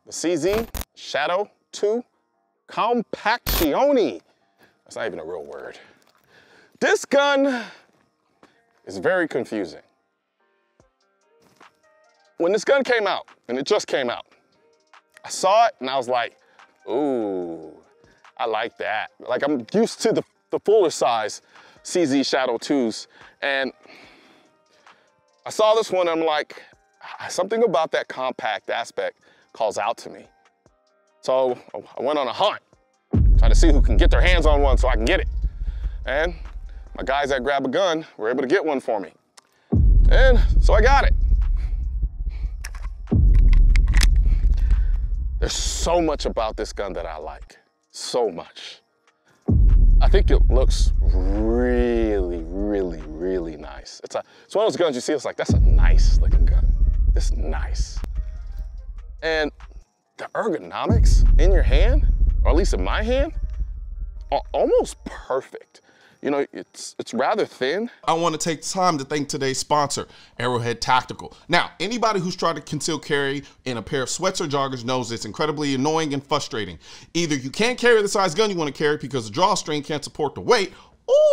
the CZ Shadow 2 Compaction. That's not even a real word. This gun is very confusing. When this gun came out, and it just came out, I saw it and I was like, ooh, I like that. Like, I'm used to the fuller size CZ Shadow 2s, and I saw this one and I'm like, something about that compact aspect calls out to me. So I went on a hunt, trying to see who can get their hands on one so I can get it. And my guys that grab a gun were able to get one for me. And so I got it. There's so much about this gun that I like, so much. I think it looks really, really, really nice. It's one of those guns you see, it's like, that's a nice looking gun. It's nice. And the ergonomics in your hand, or at least in my hand, are almost perfect. You know, it's rather thin. I want to take time to thank today's sponsor, Arrowhead Tactical. Now, anybody who's tried to conceal carry in a pair of sweats or joggers knows it's incredibly annoying and frustrating. Either you can't carry the size gun you want to carry because the drawstring can't support the weight,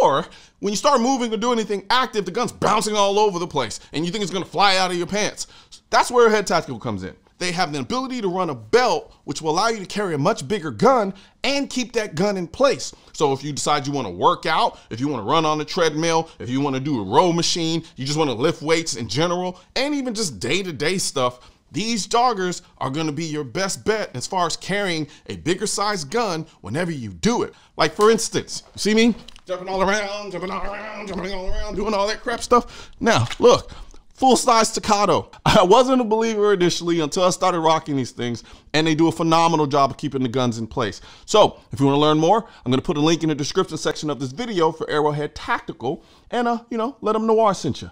or when you start moving or doing anything active, the gun's bouncing all over the place and you think it's going to fly out of your pants. That's where Arrowhead Tactical comes in. They have the ability to run a belt, which will allow you to carry a much bigger gun and keep that gun in place. So if you decide you want to work out, if you want to run on the treadmill, if you want to do a row machine, you just want to lift weights in general, and even just day-to-day stuff, these joggers are going to be your best bet as far as carrying a bigger size gun whenever you do it. Like, for instance, you see me jumping all around, jumping all around, jumping all around, doing all that crap stuff. Now, look. Full-size staccato. I wasn't a believer initially until I started rocking these things, and they do a phenomenal job of keeping the guns in place. So if you want to learn more, I'm going to put a link in the description section of this video for Arrowhead Tactical, and you know, let them Noir sent you.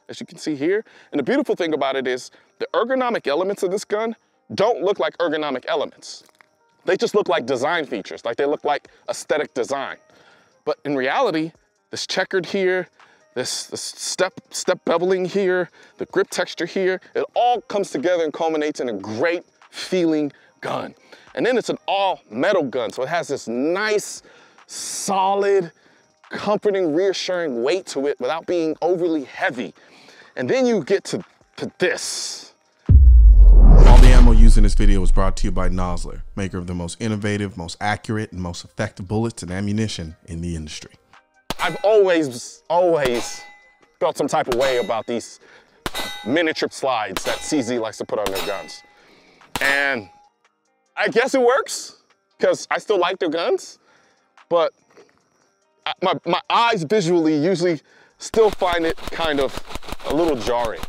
As you can see here, and the beautiful thing about it is the ergonomic elements of this gun don't look like ergonomic elements. They just look like design features, like they look like aesthetic design. But in reality, this checkered here, this step beveling here, the grip texture here, it all comes together and culminates in a great feeling gun. And then it's an all metal gun, so it has this nice, solid, comforting, reassuring weight to it without being overly heavy. And then you get to this. All the ammo used in this video was brought to you by Noir, maker of the most innovative, most accurate, and most effective bullets and ammunition in the industry. I've always felt some type of way about these miniature slides that CZ likes to put on their guns. And I guess it works, because I still like their guns, but my eyes visually usually still find it kind of a little jarring.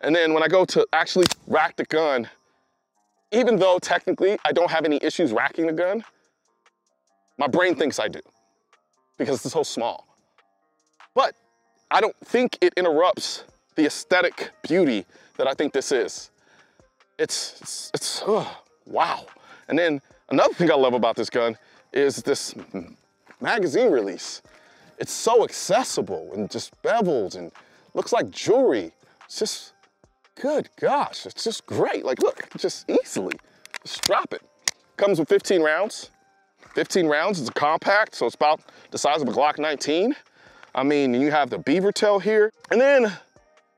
And then when I go to actually rack the gun, even though technically I don't have any issues racking the gun, my brain thinks I do, because it's so small. But I don't think it interrupts the aesthetic beauty that I think this is. It's wow. And then another thing I love about this gun is this magazine release. It's so accessible and just bevels and looks like jewelry. It's just, good gosh, it's just great. Like, look, just easily, just drop it. Comes with 15 rounds. 15 rounds, it's a compact, so it's about the size of a Glock 19. I mean, you have the beaver tail here, and then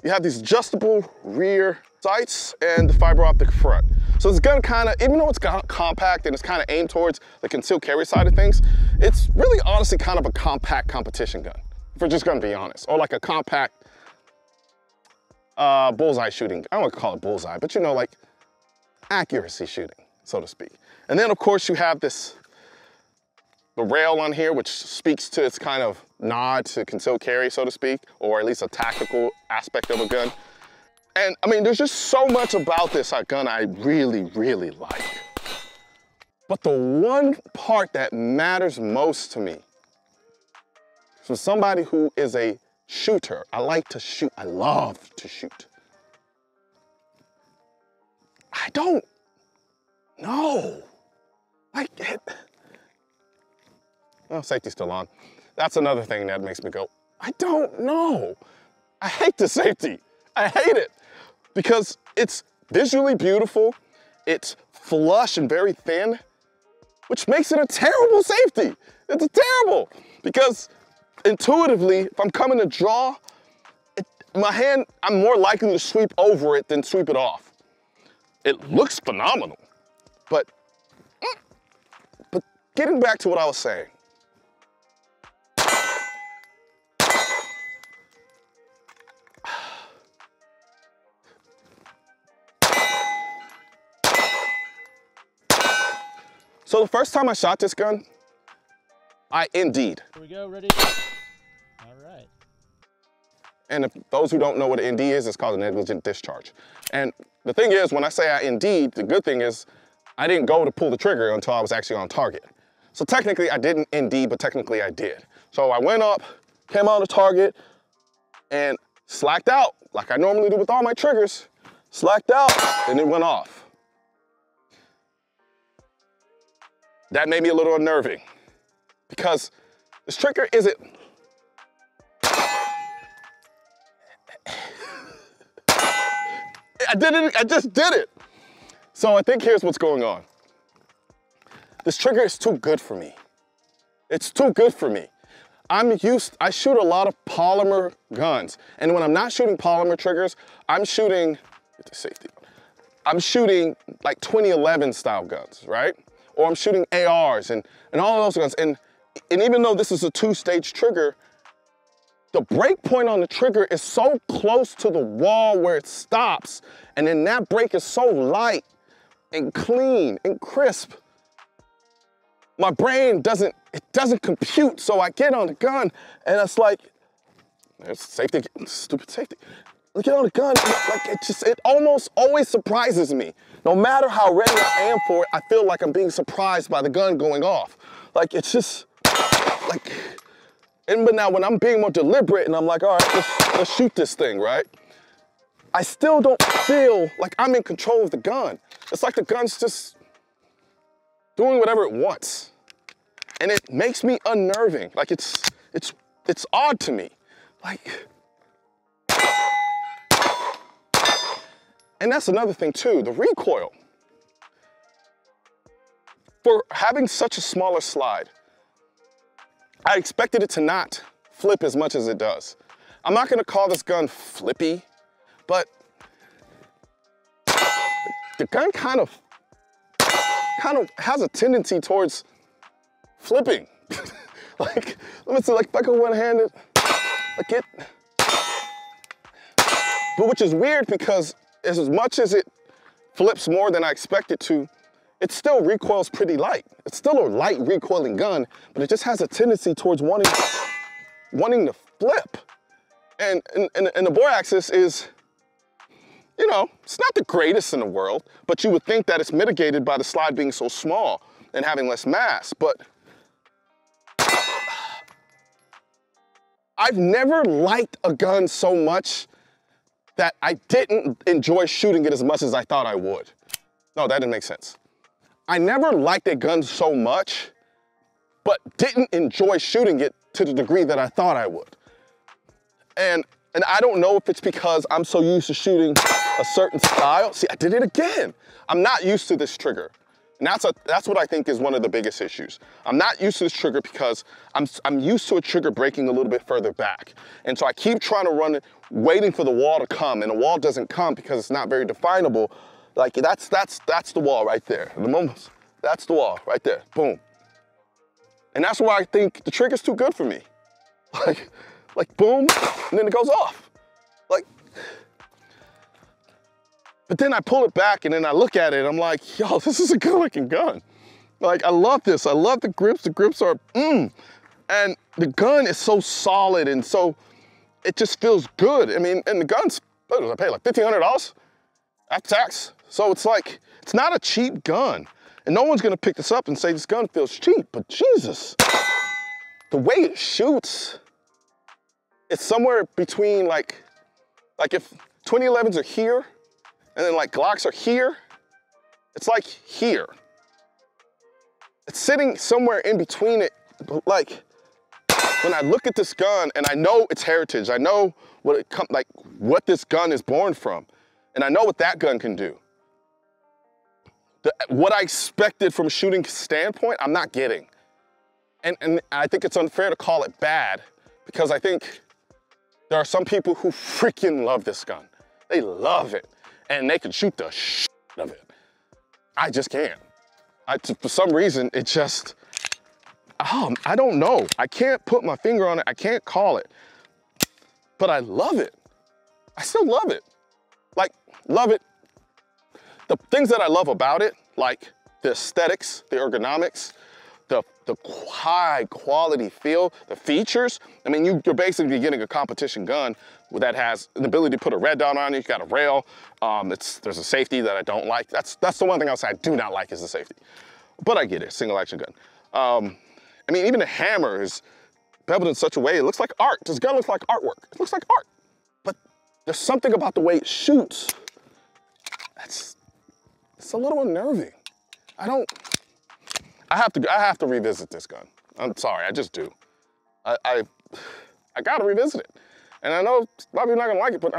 you have these adjustable rear sights and the fiber optic front. So this gun kind of, even though it's compact and it's kind of aimed towards the concealed carry side of things, it's really honestly kind of a compact competition gun, if we're just gonna be honest, or like a compact bullseye shooting. I don't want to call it bullseye, but you know, like accuracy shooting, so to speak. And then of course you have the rail on here, which speaks to its kind of nod to concealed carry, so to speak, or at least a tactical aspect of a gun. And I mean, there's just so much about this gun I really, really like. But the one part that matters most to me, from somebody who is a shooter, I like to shoot, I love to shoot. I don't know. Oh, safety's still on. That's another thing that makes me go, I don't know. I hate the safety. I hate it because it's visually beautiful It's flush and very thin, which makes it a terrible safety. It's terrible because intuitively, if I'm coming to draw, my hand, I'm more likely to sweep over it than sweep it off. It looks phenomenal, but getting back to what I was saying. So the first time I shot this gun, I indeed. Here we go, ready? All right. And if those who don't know what an ND is, it's called a negligent discharge. And the thing is, when I say I indeed, the good thing is I didn't go to pull the trigger until I was actually on target. So technically I didn't ND, but technically I did. So I went up, came on the target, and slacked out like I normally do with all my triggers. Slacked out, and it went off. That made me a little unnerving because this trigger isn't. I just did it. So I think here's what's going on. This trigger is too good for me. It's too good for me. I shoot a lot of polymer guns. And when I'm not shooting polymer triggers, I'm shooting, get the safety. I'm shooting like 2011 style guns, right? Or I'm shooting ARs and all of those guns. And even though this is a two-stage trigger, the break point on the trigger is so close to the wall where it stops. And then that break is so light and clean and crisp. My brain doesn't compute. So I get on the gun and it's like, there's safety, stupid safety. I get on the gun, like it almost always surprises me. No matter how ready I am for it, I feel like I'm being surprised by the gun going off. Like it's just, like, but now when I'm being more deliberate and I'm like, all right, let's shoot this thing, right? I still don't feel like I'm in control of the gun. It's like the gun's just doing whatever it wants. And it makes me unnerving. Like it's odd to me. Like, and that's another thing too, the recoil. For having such a smaller slide, I expected it to not flip as much as it does. I'm not gonna call this gun flippy, but the gun kind of has a tendency towards flipping. Like, let me see, like if I go one-handed, like it, but which is weird because as much as it flips more than I expect it to, it still recoils pretty light. It's still a light recoiling gun, but it just has a tendency towards wanting to flip. And the bore axis is, you know, it's not the greatest in the world, but you would think that it's mitigated by the slide being so small and having less mass. But I've never liked a gun so much that I didn't enjoy shooting it as much as I thought I would. No, that didn't make sense. I never liked a gun so much, but didn't enjoy shooting it to the degree that I thought I would. And I don't know if it's because I'm so used to shooting a certain style. See, I did it again. I'm not used to this trigger. And that's what I think is one of the biggest issues. I'm not used to this trigger because I'm used to a trigger breaking a little bit further back. And so I keep trying to run it, waiting for the wall to come, and the wall doesn't come because it's not very definable. Like that's the wall right there. The moment, that's the wall right there, boom. And that's why I think the trigger's too good for me. Like boom, and then it goes off. Like, but then I pull it back and then I look at it, I'm like, yo, this is a good looking gun. Like, I love this. I love the grips. The grips are, and the gun is so solid and so, it just feels good. I mean, and the gun's, what did I pay, like $1,500 after tax? So it's like, it's not a cheap gun. And no one's gonna pick this up and say this gun feels cheap, but Jesus, the way it shoots, it's somewhere between like if 2011s are here, and then like Glocks are here, it's like here. It's sitting somewhere in between it. Like, when I look at this gun and I know its heritage, I know what this gun is born from, and I know what that gun can do. what I expected from a shooting standpoint, I'm not getting. And I think it's unfair to call it bad because I think there are some people who freaking love this gun. They love it and they can shoot the shit of it. I just can't. For some reason, it just, I don't know. I can't put my finger on it. I can't call it, but I love it. I still love it. Like, love it. The things that I love about it, like the aesthetics, the ergonomics, the high quality feel, the features. I mean, you're basically getting a competition gun that has an ability to put a red dot on it. You got a rail. There's a safety that I don't like. That's the one thing I'll say I do not like is the safety. But I get it, single action gun. I mean, even the hammer is beveled in such a way, it looks like art. This gun looks like artwork. It looks like art. But there's something about the way it shoots it's a little unnerving. I have to revisit this gun. I'm sorry, I just do. I gotta revisit it. And I know a lot of people are not gonna like it, but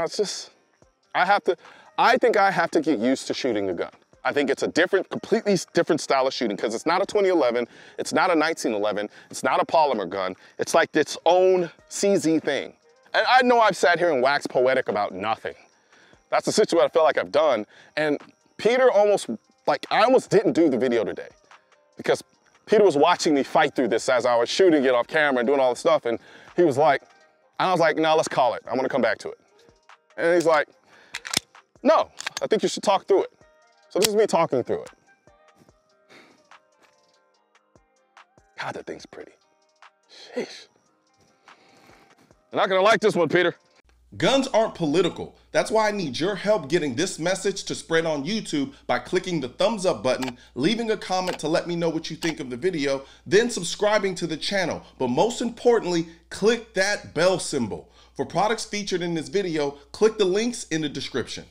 I think I have to get used to shooting a gun. I think it's a completely different style of shooting because it's not a 2011, it's not a 1911, it's not a polymer gun. It's like its own CZ thing. And I know I've sat here and waxed poetic about nothing. That's essentially what I feel like I've done. And Peter I almost didn't do the video today because Peter was watching me fight through this as I was shooting it off camera and doing all this stuff. And he was like, and I was like, no, let's call it. I want to come back to it. And he's like, no, I think you should talk through it. So this is me talking through it. God, that thing's pretty. Sheesh. You're not gonna like this one, Peter. Guns aren't political. That's why I need your help getting this message to spread on YouTube by clicking the thumbs up button, leaving a comment to let me know what you think of the video, then subscribing to the channel. But most importantly, click that bell symbol. For products featured in this video, click the links in the description.